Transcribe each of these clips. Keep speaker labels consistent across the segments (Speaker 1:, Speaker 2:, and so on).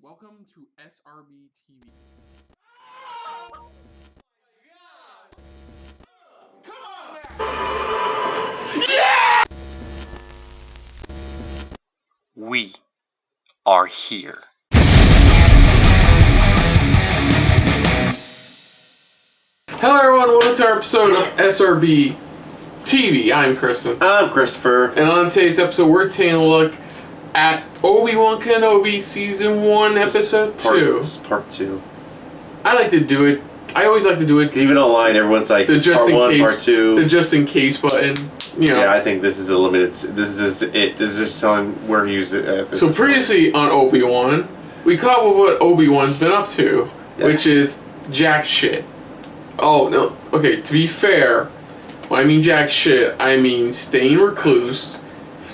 Speaker 1: Welcome to SRB TV. Come on now! Yeah!
Speaker 2: We are here.
Speaker 1: Hello everyone, welcome to our episode of SRB TV. I'm Kristen.
Speaker 3: I'm Christopher.
Speaker 1: And on today's episode, we're taking a look at Obi-Wan Kenobi Season 1, Episode 2.
Speaker 3: This is part 2.
Speaker 1: I like to do it. I always like to do it.
Speaker 3: Even online, everyone's like,
Speaker 1: the just
Speaker 3: part
Speaker 1: in
Speaker 3: 1,
Speaker 1: case,
Speaker 3: part 2.
Speaker 1: The just in case button. You know.
Speaker 3: Yeah, I think this is a limited. This is it. This is just telling where he used it.
Speaker 1: So previously on Obi-Wan, we caught up with what Obi-Wan's been up to, which is jack shit. Oh, no. Okay, to be fair, when I mean jack shit, I mean staying recluse,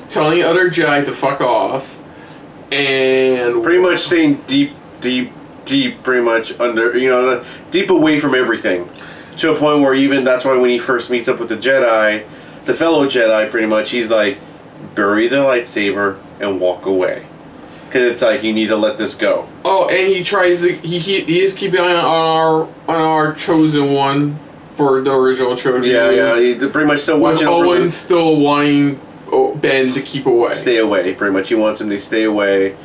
Speaker 1: telling other Jedi to fuck off, and
Speaker 3: pretty much staying deep, pretty much under, deep away from everything. To a point where even, that's why when he first meets up with the Jedi, the fellow Jedi, pretty much, he's like, bury the lightsaber and walk away. Because it's like, you need to let this go.
Speaker 1: Oh, and he tries to, he is keeping an eye on our chosen one for the original trilogy.
Speaker 3: Yeah, he's pretty much still watching over.
Speaker 1: Owen still wanting Ben to keep away.
Speaker 3: Stay away, pretty much. He wants him to stay away.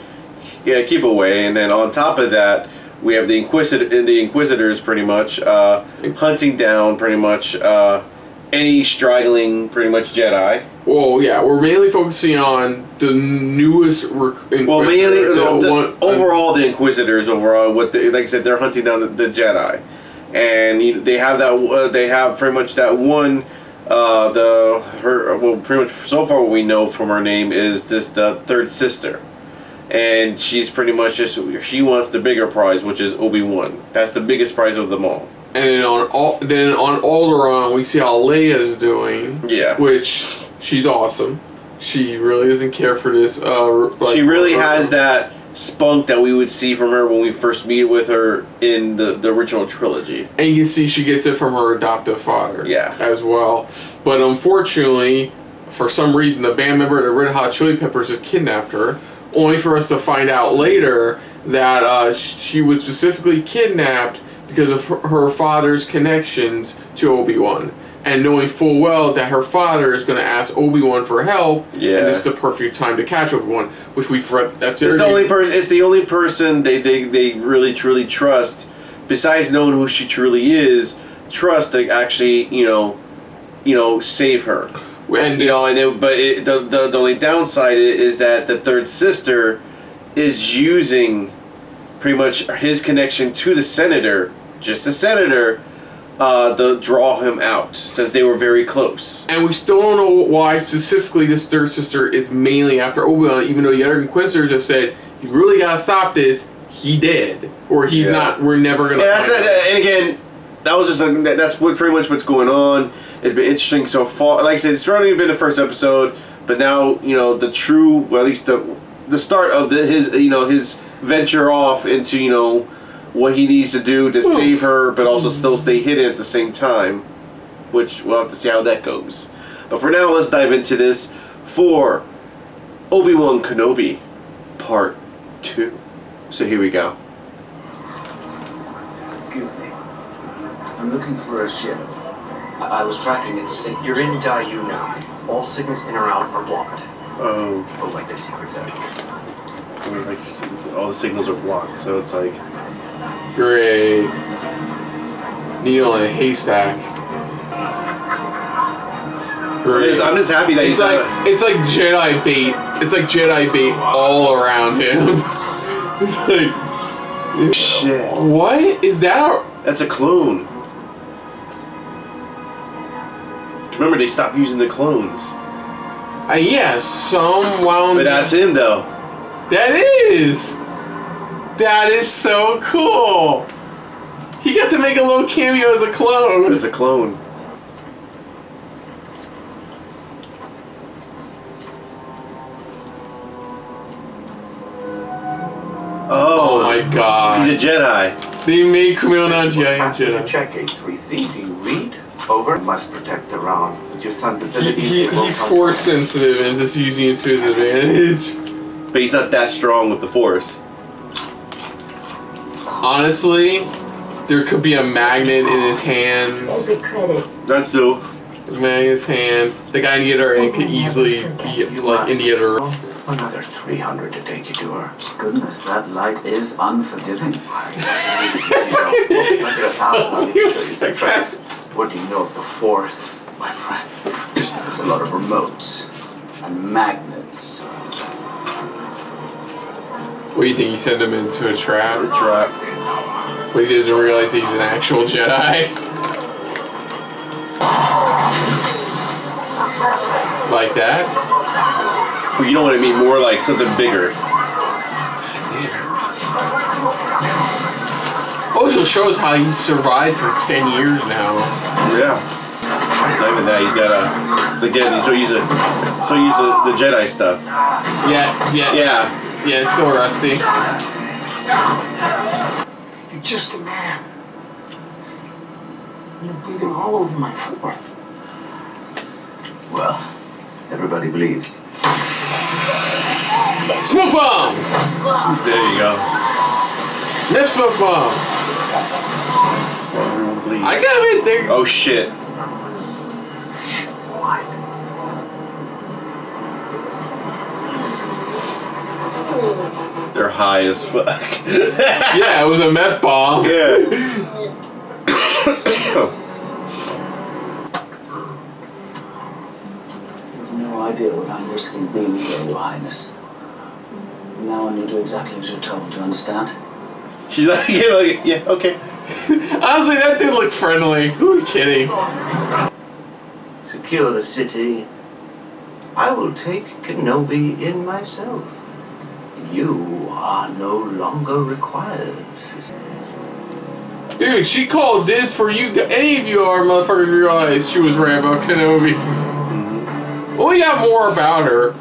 Speaker 3: Yeah, keep away. And then on top of that, we have the Inquisitors, pretty much, hunting down, pretty much, any straggling, pretty much, Jedi.
Speaker 1: Well, yeah, we're mainly focusing on the newest Inquisitor.
Speaker 3: Well, mainly, overall, the Inquisitors, like I said, they're hunting down the Jedi. And they have that, they have pretty much that one, pretty much, so far what we know from her name is the third sister. And she's pretty much she wants the bigger prize, which is Obi-Wan. That's the biggest prize of them all. And
Speaker 1: then on Alderaan, we see how Leia's doing.
Speaker 3: Yeah.
Speaker 1: Which, she's awesome. She really doesn't care for this.
Speaker 3: She really has that spunk that we would see from her when we first meet with her in the original trilogy.
Speaker 1: And you can see she gets it from her adoptive father.
Speaker 3: Yeah.
Speaker 1: As well. But unfortunately, for some reason, the band member of the Red Hot Chili Peppers has kidnapped her. Only for us to find out later that she was specifically kidnapped because of her father's connections to Obi-Wan. And knowing full well that her father is going to ask Obi-Wan for help, and this is the perfect time to catch Obi-Wan, which it's the only person. It's
Speaker 3: the only person they really truly trust, besides knowing who she truly is, trust to actually save her.
Speaker 1: And
Speaker 3: the only downside is that the third sister is using pretty much his connection to the senator, just the senator, to draw him out, since they were very close. And
Speaker 1: we still don't know why specifically this third sister is mainly after Obi-Wan, even though the other Inquisitors have said, you really gotta stop this, he did. Or he's not, we're never gonna
Speaker 3: find him. And again, that was just that's pretty much what's going on. It's been interesting so far. Like I said, it's only been the first episode, but now, the true, well, at least the start of his venture off into, what he needs to do to save her, but also still stay hidden at the same time, which we'll have to see how that goes. But for now, let's dive into this for Obi-Wan Kenobi Part 2. So here we go.
Speaker 4: Excuse me. I'm looking for a ship. I was tracking its signals.
Speaker 5: You're in Daiyu now. All signals in or out are blocked.
Speaker 3: Oh.
Speaker 5: Oh, like there's secrets out here.
Speaker 3: All the signals are blocked, so it's like...
Speaker 1: Great. Needle in a haystack. Great.
Speaker 3: I'm just happy that
Speaker 1: it's like Jedi bait. It's like Jedi bait all around him. It's like...
Speaker 3: Shit.
Speaker 1: What? Is that
Speaker 3: That's a clone. Remember, they stopped using the clones.
Speaker 1: Yeah, some wound...
Speaker 3: But that's him, though.
Speaker 1: That is! That is so cool! He got to make a little cameo as a clone.
Speaker 3: As a clone. Oh
Speaker 1: my god.
Speaker 3: He's a Jedi.
Speaker 1: They made Kumail Nanjiani a Jedi.
Speaker 5: Check A3C. Do you read? Over. Must protect Iran with your son's ability.
Speaker 1: He's force sensitive and just using it to his advantage.
Speaker 3: But he's not that strong with the force.
Speaker 1: Honestly, there could be a magnet in his hand.
Speaker 6: Every credit.
Speaker 3: That's true.
Speaker 1: The man in his hand. The guy in the other end could easily be like in the other.
Speaker 5: Another 300 to take you to her.
Speaker 4: Goodness, that light is unforgiving.
Speaker 5: What do you know of the Force, my friend?
Speaker 4: There's a lot of remotes and magnets.
Speaker 1: What do you think? He sent him into a trap?
Speaker 3: A trap.
Speaker 1: But he doesn't realize he's an actual Jedi. Like that?
Speaker 3: Well, you know what I mean? More like something bigger.
Speaker 1: Also shows how he survived for 10 years now.
Speaker 3: Yeah. Not even that. He's got again. So he's the Jedi stuff.
Speaker 1: Yeah, it's still rusty.
Speaker 5: You're just a man. You're bleeding all over my floor.
Speaker 4: Well, everybody bleeds.
Speaker 1: Smoke bomb!
Speaker 3: There you go.
Speaker 1: Left smoke bomb!
Speaker 3: Everyone bleeds.
Speaker 1: I got it there.
Speaker 3: Oh shit.
Speaker 5: What?
Speaker 3: They're high as fuck.
Speaker 1: Yeah, it was a meth bomb.
Speaker 3: Yeah.
Speaker 4: No idea what I'm risking being here, Your Highness. Now I need to do exactly as you're told. Do you understand?
Speaker 3: She's like, yeah, okay.
Speaker 1: Honestly, that dude looked friendly. Who are you kidding?
Speaker 5: Secure the city. I will take Kenobi in myself. You are no longer required, sister.
Speaker 1: Dude, she called this for you. Any of you are motherfuckers realize she was Rambo Kenobi. Well, we got more about her.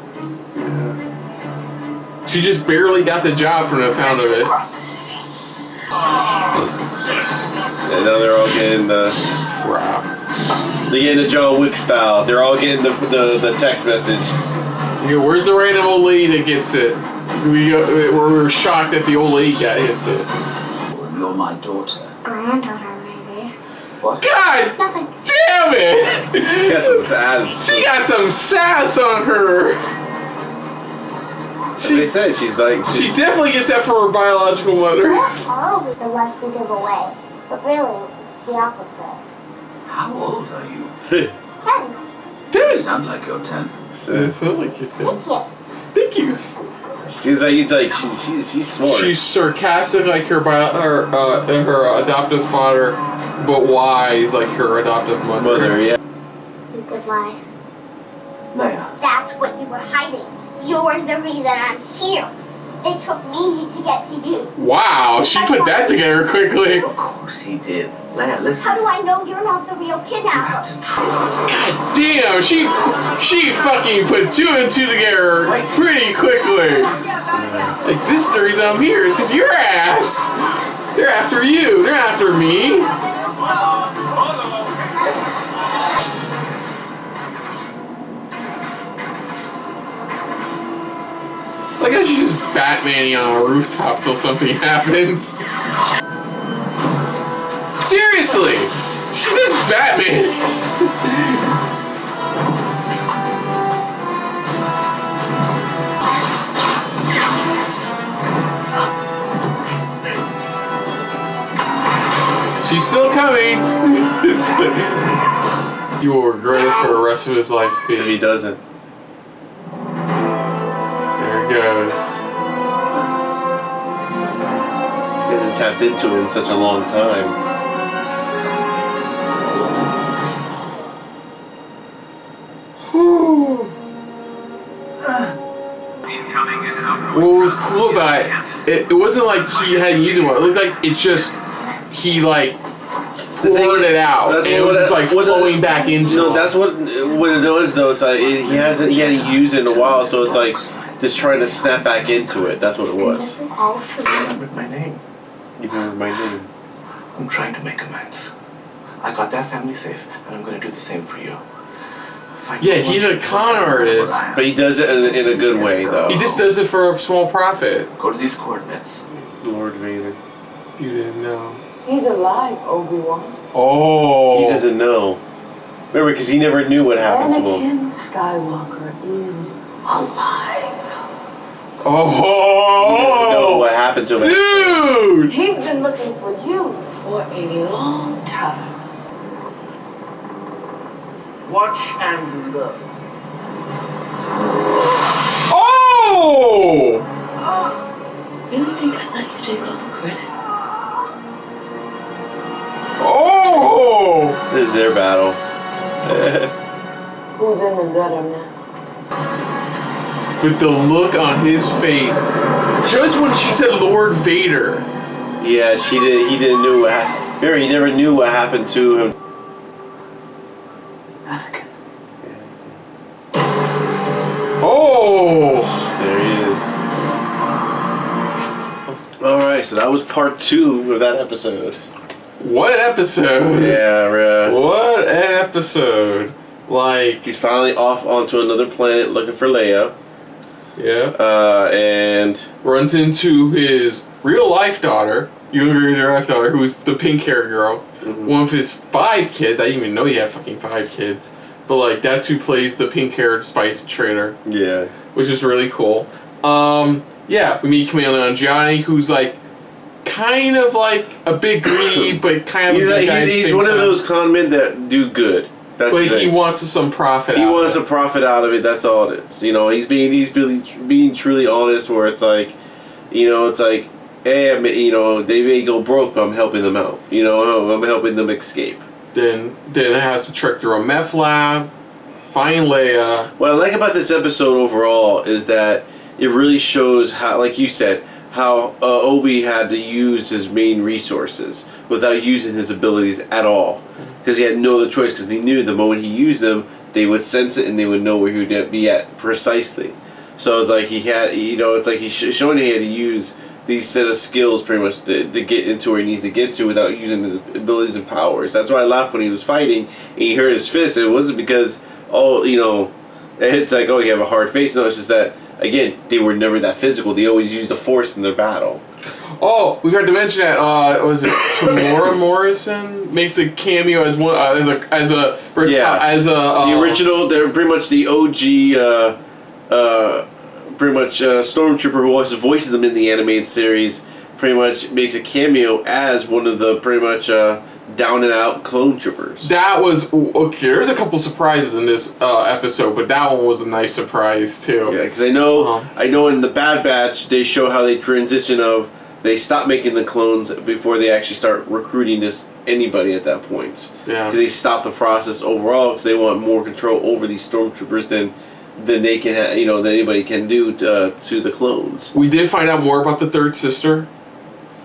Speaker 1: She just barely got the job from the sound of it.
Speaker 3: And now they're all getting the
Speaker 1: Crap.
Speaker 3: They're getting the John Wick style. They're all getting the text message.
Speaker 1: Okay, where's the random old lady that gets it? We're shocked that the old lady guy hits it.
Speaker 4: You're my daughter.
Speaker 6: Granddaughter, maybe.
Speaker 4: What?
Speaker 1: God
Speaker 6: Nothing.
Speaker 1: damn it!
Speaker 3: She got some sass.
Speaker 1: She got some sass on her.
Speaker 3: They said she's
Speaker 1: She definitely gets that for her biological mother.
Speaker 6: All of the less to give away, but really, it's the opposite.
Speaker 4: How old are you?
Speaker 6: 10.
Speaker 4: You
Speaker 1: Dude,
Speaker 4: sound like you're 10.
Speaker 1: it sounds like you too.
Speaker 6: Thank you.
Speaker 1: Thank you.
Speaker 3: Seems like she's smart.
Speaker 1: She's sarcastic like her adoptive father, but wise like her adoptive mother.
Speaker 3: Mother, yeah.
Speaker 6: You could lie.
Speaker 4: Leia.
Speaker 6: That's what you were hiding. You're the reason I'm here. It took me to get to you.
Speaker 1: Wow, she put that together quickly.
Speaker 4: Of course he did. Leia, listen.
Speaker 6: How do I know you're not the real
Speaker 4: You have
Speaker 6: kidnapper?
Speaker 4: to try.
Speaker 1: Damn, she fucking put 2 and 2 together pretty quickly. Like, this is the reason I'm here, is because your ass. They're after you. They're after me. Like how she's just Batmaning on a rooftop till something happens. Seriously, she's just Batman. She's still coming. It's like, you will regret it for the rest of his life,
Speaker 3: If he
Speaker 1: Pete.
Speaker 3: doesn't.
Speaker 1: There it goes.
Speaker 3: He hasn't tapped into it in such a long time.
Speaker 1: Whew. What was cool about it, it wasn't like he hadn't used it well. It looked like it just, he like poured it out. And it was just like flowing back into
Speaker 3: No,
Speaker 1: him.
Speaker 3: that's what it is though. It's like he hadn't used it in a while, so it's like just trying to snap back into it. That's what it was.
Speaker 6: This is all for
Speaker 5: I
Speaker 6: you.
Speaker 5: remembered my name.
Speaker 3: You remember my name?
Speaker 5: I'm trying to make amends. I got that family safe, and I'm going to do the same for you. Find
Speaker 1: Yeah,
Speaker 5: me
Speaker 1: he's
Speaker 5: one
Speaker 1: a con artist.
Speaker 3: But he does it in a good way though.
Speaker 1: He just does it for a small profit.
Speaker 5: Go to these coordinates.
Speaker 3: Lord Vader.
Speaker 1: You didn't know.
Speaker 7: He's alive, Obi-Wan.
Speaker 1: Oh.
Speaker 3: He doesn't know. Remember, because he never knew what happened to him.
Speaker 7: Anakin Skywalker is alive.
Speaker 1: Oh.
Speaker 3: He doesn't know what happened to him.
Speaker 1: Dude.
Speaker 7: He's been looking for you for a long time.
Speaker 5: Watch and learn.
Speaker 1: Oh.
Speaker 7: Really think I'd let you take all the credit?
Speaker 1: Oh.
Speaker 3: This is their battle.
Speaker 7: Who's in the gutter now?
Speaker 1: With the look on his face, just when she said Lord Vader.
Speaker 3: Yeah, she did. He didn't know what happened. Remember, he never knew what happened to him.
Speaker 7: Anakin.
Speaker 1: Oh.
Speaker 3: There he is. All right, so that was part 2 of that episode.
Speaker 1: What an episode.
Speaker 3: Yeah,
Speaker 1: What an episode. Like,
Speaker 3: he's finally off onto another planet looking for Leia.
Speaker 1: yeah.
Speaker 3: And
Speaker 1: Runs into his real life daughter, younger real life daughter, who's the pink haired girl. One of his 5 kids. I didn't even know he had fucking 5 kids. But, like, that's who plays the pink haired spice trader.
Speaker 3: yeah,
Speaker 1: Which is really cool. Yeah, we meet Camille Gianni, who's like kind of like a bit greedy, but kind of
Speaker 3: he's,
Speaker 1: a good guy at the
Speaker 3: he's
Speaker 1: same
Speaker 3: one of
Speaker 1: time.
Speaker 3: those con men that do good. That's
Speaker 1: But
Speaker 3: the thing.
Speaker 1: he wants some profit.
Speaker 3: He
Speaker 1: out
Speaker 3: wants
Speaker 1: of
Speaker 3: a profit out of it. That's all it is. You know, he's being truly honest. Where it's like, you know, it's like, hey, you know, they may go broke, but I'm helping them out. You know, I'm helping them escape.
Speaker 1: Then it has to trek through a meth lab, find Leia.
Speaker 3: What I like about this episode overall is that it really shows how, like you said, how Obi had to use his main resources without using his abilities at all. Because he had no other choice, because he knew the moment he used them, they would sense it and they would know where he would be at precisely. So it's like he had, you know, it's like he's showing he had to use these set of skills pretty much to get into where he needs to get to without using his abilities and powers. That's why I laughed when he was fighting and he hurt his fist. It wasn't because, oh, you know, it's like, oh, you have a hard face. No, it's just that, again, they were never that physical. They always used the force in their battle.
Speaker 1: Oh, we got to mention that. Was it Tamora Morrison makes a cameo as one the
Speaker 3: original. They're pretty much the OG. Pretty much Stormtrooper who also voices them in the animated series. Pretty much makes a cameo as one of the pretty much down and out clone troopers.
Speaker 1: That was okay. There's a couple surprises in this episode, but that one was a nice surprise too.
Speaker 3: Yeah, because I know in the Bad Batch they show how they transition of. They stop making the clones before they actually start recruiting anybody at that point.
Speaker 1: Yeah.
Speaker 3: Because they stop the process overall because they want more control over these stormtroopers than they can than anybody can do to the clones.
Speaker 1: We did find out more about the third sister.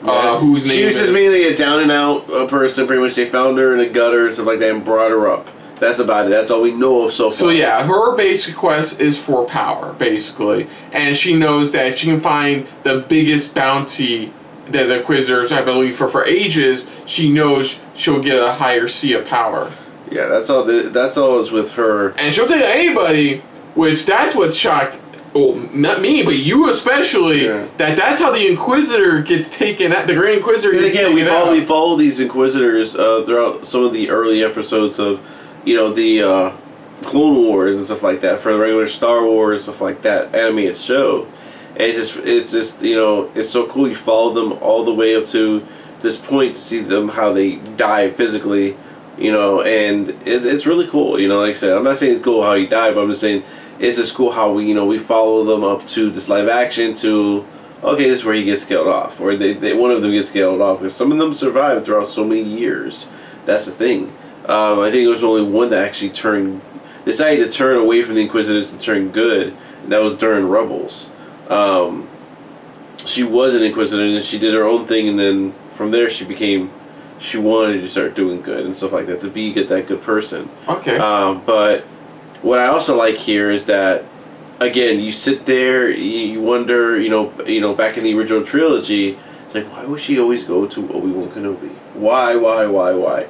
Speaker 1: Whose name
Speaker 3: she was just mainly a down and out person. Pretty much, they found her in a gutter and stuff like that and brought her up. That's about it. That's all we know of so far.
Speaker 1: So yeah, her basic quest is for power, basically. And she knows that if she can find the biggest bounty that the Inquisitors have been looking for ages, she knows she'll get a higher sea of power.
Speaker 3: Yeah, that's all is with her.
Speaker 1: And she'll take any, which that's what shocked, well, not me, but you especially, that's how the Inquisitor gets taken out, the Grand Inquisitor gets taken out.
Speaker 3: We follow these Inquisitors throughout some of the early episodes of the Clone Wars and stuff like that, for the regular Star Wars, stuff like that, animated show. And it's just it's so cool. You follow them all the way up to this point to see them how they die physically, and it's really cool. Like I said, I'm not saying it's cool how he died, but I'm just saying it's just cool how we follow them up to this live action to, okay, this is where he gets killed off, or they one of them gets killed off, because some of them survived throughout so many years. That's the thing. I think there was only one that actually decided to turn away from the Inquisitors and turn good, and that was during Rebels. She was an Inquisitor and she did her own thing, and then from there she wanted to start doing good and stuff like that, to get that good person.
Speaker 1: Okay.
Speaker 3: But what I also like here is that, again, you sit there, you wonder, back in the original trilogy, it's like, why would she always go to Obi-Wan Kenobi? Why?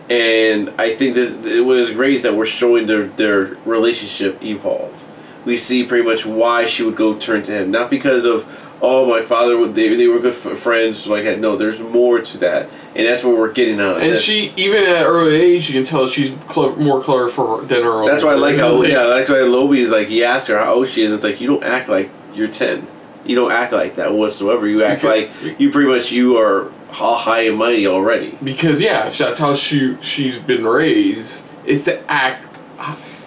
Speaker 3: And I think it was great that we're showing their relationship evolve. We see pretty much why she would go turn to him. Not because of, oh, my father, they were good friends like that. No, there's more to that, and that's what we're getting out of
Speaker 1: and
Speaker 3: this.
Speaker 1: she, even at an early age, you can tell she's more clever than her own.
Speaker 3: That's why I like how, that's why Lobi is like, he asks her how old she is. It's like, you don't act like you're 10. You don't act like that whatsoever. You act like you are all high and mighty already.
Speaker 1: Because that's how she's been raised. It's to act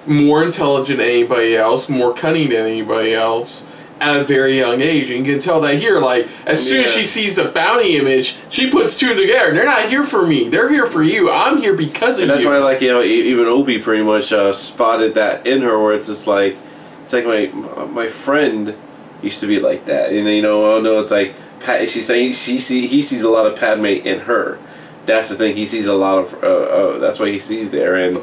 Speaker 1: more intelligent than anybody else, more cunning than anybody else at a very young age. And you can tell that here. Like, as soon as she sees the bounty image, she puts two together. They're not here for me. They're here for you. I'm here because of you.
Speaker 3: And that's why I like, even Obi pretty much spotted that in her, where it's just like, my friend used to be like that. And, it's like, she's saying he sees a lot of Padme in her. That's the thing. He sees a lot of, that's what he sees there. And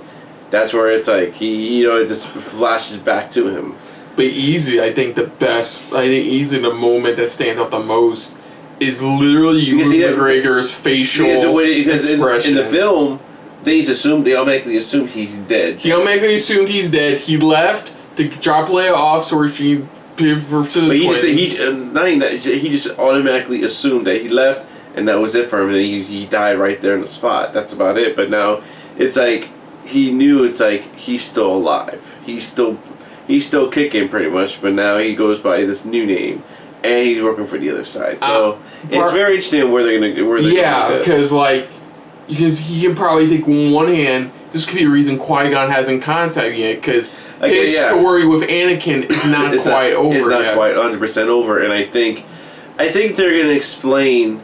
Speaker 3: that's where it's like, it just flashes back to him.
Speaker 1: But I think the moment that stands out the most is literally Ewan McGregor's facial expression.
Speaker 3: In the film, they automatically assume he's dead.
Speaker 1: He automatically assumed he's dead. He left to drop Leia off so she give birth to the twins.
Speaker 3: He just automatically assumed that he left and that was it for him, and he died right there in the spot. That's about it. But now it's like he knew, it's like he's still alive. He's still kicking pretty much, but now he goes by this new name and he's working for the other side. So it's very interesting where they're going to go with this.
Speaker 1: Because he can probably think on one hand, this could be a reason Qui-Gon hasn't contacted yet, because his story with Anakin is not quite over yet.
Speaker 3: It's not quite 100% over, and I think they're going to explain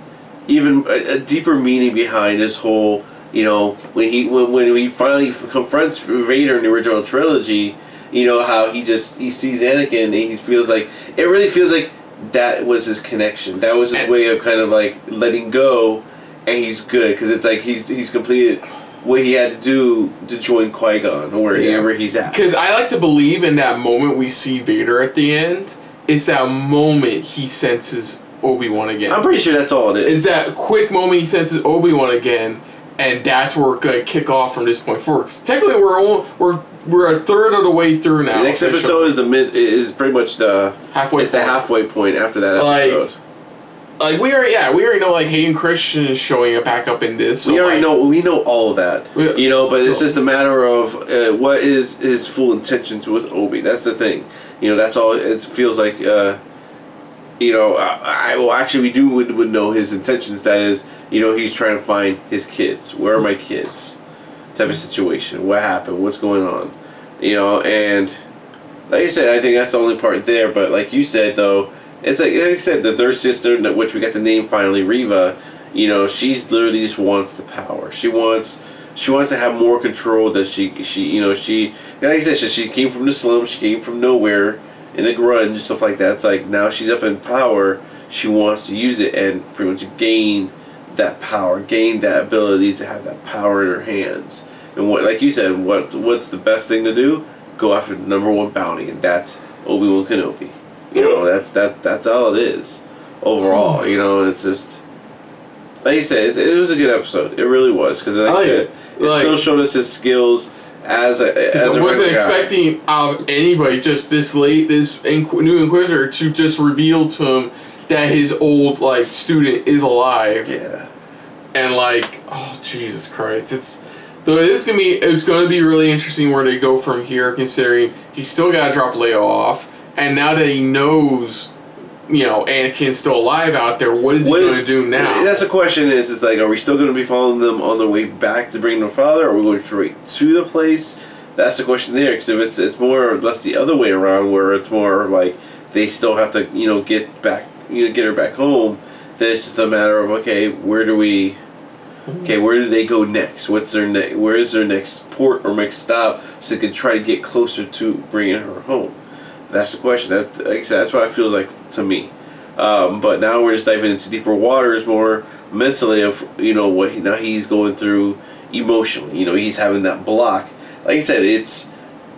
Speaker 3: even a deeper meaning behind this whole, when he finally confronts Vader in the original trilogy, how he sees Anakin and it really feels like that was his connection. That was his way of kind of like letting go, and he's good because it's like he's completed what he had to do to join Qui-Gon or wherever he's at.
Speaker 1: Because I like to believe in that moment we see Vader at the end, it's that moment he senses Obi-Wan again.
Speaker 3: I'm pretty sure that's all it is.
Speaker 1: It's that quick moment he senses Obi-Wan again, and that's where we're going to kick off from this point forward. Because technically we're a third of the way through now.
Speaker 3: The next episode is pretty much the halfway point after that episode.
Speaker 1: Like we already know like Hayden Christensen is showing back up in this. So
Speaker 3: we know all of that. But it's just a matter of what is his full intentions with Obi. That's the thing. That's all it feels like. We would know his intentions. That is, he's trying to find his kids. Where are my kids? Type of situation. What happened? What's going on? And like I said, I think that's the only part there. But like you said, though, it's like I said, the third sister, which we got the name finally, Reva. She's literally just wants the power. She wants to have more control than she. Like I said, she came from the slums. She came from nowhere in the grunge, stuff like that. It's like now she's up in power. She wants to use it and pretty much gain that power, gain that ability to have that power in her hands. And what, like you said, what's the best thing to do? Go after the #1 bounty, and that's Obi-Wan Kenobi. That's all it is overall. It's just like you said, it was a good episode. It really was, because like I said, it still showed us his skills as I
Speaker 1: wasn't expecting anybody just this late, this new Inquisitor, to just reveal to him that his old student is alive.
Speaker 3: Yeah.
Speaker 1: And oh Jesus Christ, it's gonna be really interesting where they go from here, considering he's still gotta drop Leia off, and now that he knows, Anakin's still alive out there, what is he gonna do now?
Speaker 3: That's the question. Is like, are we still gonna be following them on the way back to bring their father, or are we going straight to the place? That's the question there. Because if it's more or less the other way around, where it's more like they still have to get her back home, then it's just a matter of where do they go next? What's their where is their next port or next stop, so they can try to get closer to bringing her home? That's the question. Like I said, that's what it feels like to me. But now we're just diving into deeper waters, more mentally of what now he's going through emotionally. He's having that block. Like I said, it's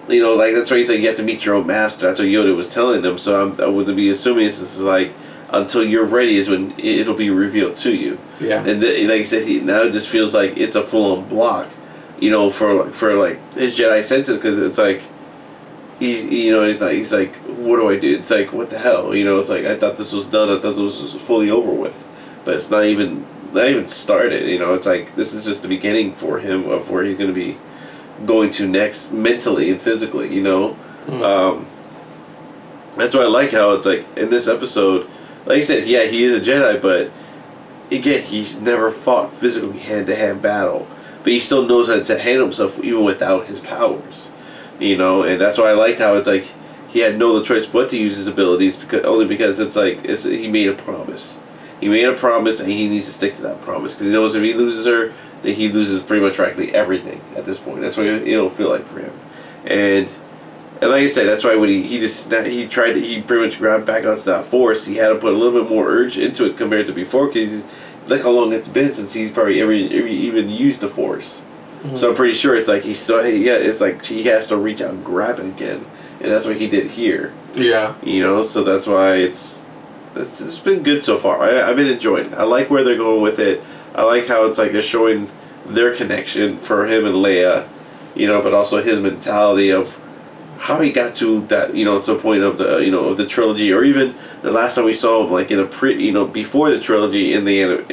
Speaker 3: that's why he's like, you have to meet your own master. That's what Yoda was telling them. So I would be assuming this is like, until you're ready is when it'll be revealed to you.
Speaker 1: Yeah.
Speaker 3: And like I said, now it just feels like it's a full on block, for his Jedi senses, because it's like he's like, what do I do? It's like, what the hell? It's like, I thought this was done. I thought this was fully over with, but it's not even started. It's like this is just the beginning for him of where he's going to be going to next mentally and physically. That's why I like how it's like in this episode, like I said, yeah, he is a Jedi, but again, he's never fought physically hand-to-hand battle, but he still knows how to handle himself even without his powers. And that's why I liked how it's like he had no other choice but to use his abilities because it's like he made a promise. He made a promise, and he needs to stick to that promise because he knows if he loses her, then he loses pretty much practically everything at this point. That's what it'll feel like for him. And like I said, that's why when he pretty much grabbed back onto that force. He had to put a little bit more urge into it compared to before because look how long it's been since he's probably ever even used the force. Mm-hmm. So I'm pretty sure it's like it's like he has to reach out and grab it again, and that's what he did here.
Speaker 1: Yeah.
Speaker 3: So that's why it's been good so far. I've been enjoying it. I like where they're going with it. I like how it's like they're showing their connection for him and Leia, but also his mentality of how he got to that, to a point of the trilogy, or even the last time we saw him, like in a before the trilogy in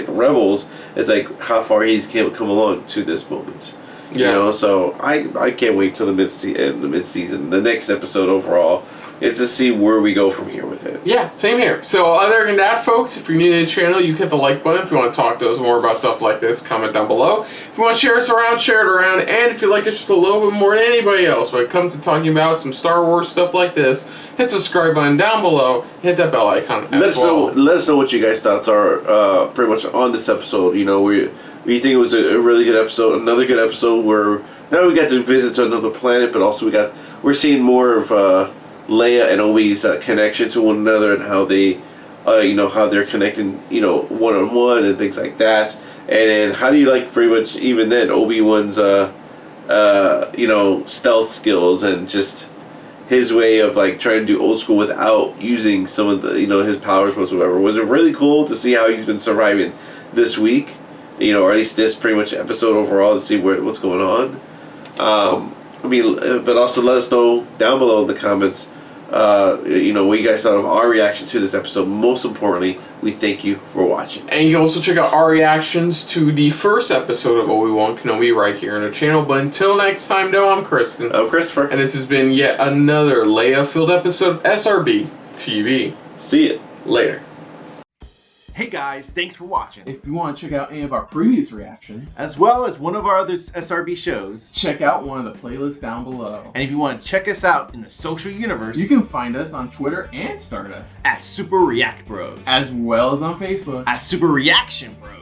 Speaker 3: Rebels. It's like how far he's come along to this moment.
Speaker 1: Yeah.
Speaker 3: So I can't wait till the mid-season, the next episode overall. It's to see where we go from here with it.
Speaker 1: Yeah, same here. So other than that, folks, if you're new to the channel, you hit the like button. If you want to talk to us more about stuff like this, comment down below. If you want to share us around, share it around. And if you like us just a little bit more than anybody else when it comes to talking about some Star Wars stuff like this, hit the subscribe button down below. Hit that bell icon
Speaker 3: Let us know what you guys' thoughts are pretty much on this episode. We think it was a really good episode. Another good episode where now we got to visit to another planet, but also we're seeing more of Leia and Obi's connection to one another and how they, how they're connecting, one-on-one and things like that. And then how do you like pretty much even then Obi-Wan's, stealth skills and just his way of like trying to do old school without using some of the, his powers whatsoever. Was it really cool to see how he's been surviving this week, or at least this pretty much episode overall to see what's going on. But also let us know down below in the comments, what you guys thought of our reaction to this episode. Most importantly, we thank you for watching.
Speaker 1: And you can also check out our reactions to the first episode of Obi-Wan Kenobi right here on our channel. But until next time, I'm Kristen.
Speaker 3: I'm Christopher.
Speaker 1: And this has been yet another Leia-filled episode of SRB TV.
Speaker 3: See ya.
Speaker 1: Later.
Speaker 8: Hey guys, thanks for watching.
Speaker 1: If you want to check out any of our previous reactions,
Speaker 8: as well as one of our other SRB shows,
Speaker 1: check out one of the playlists down below.
Speaker 8: And if you want to check us out in the social universe,
Speaker 1: you can find us on Twitter and Stardust
Speaker 8: at Super React Bros,
Speaker 1: as well as on Facebook
Speaker 8: at Super Reaction Bros.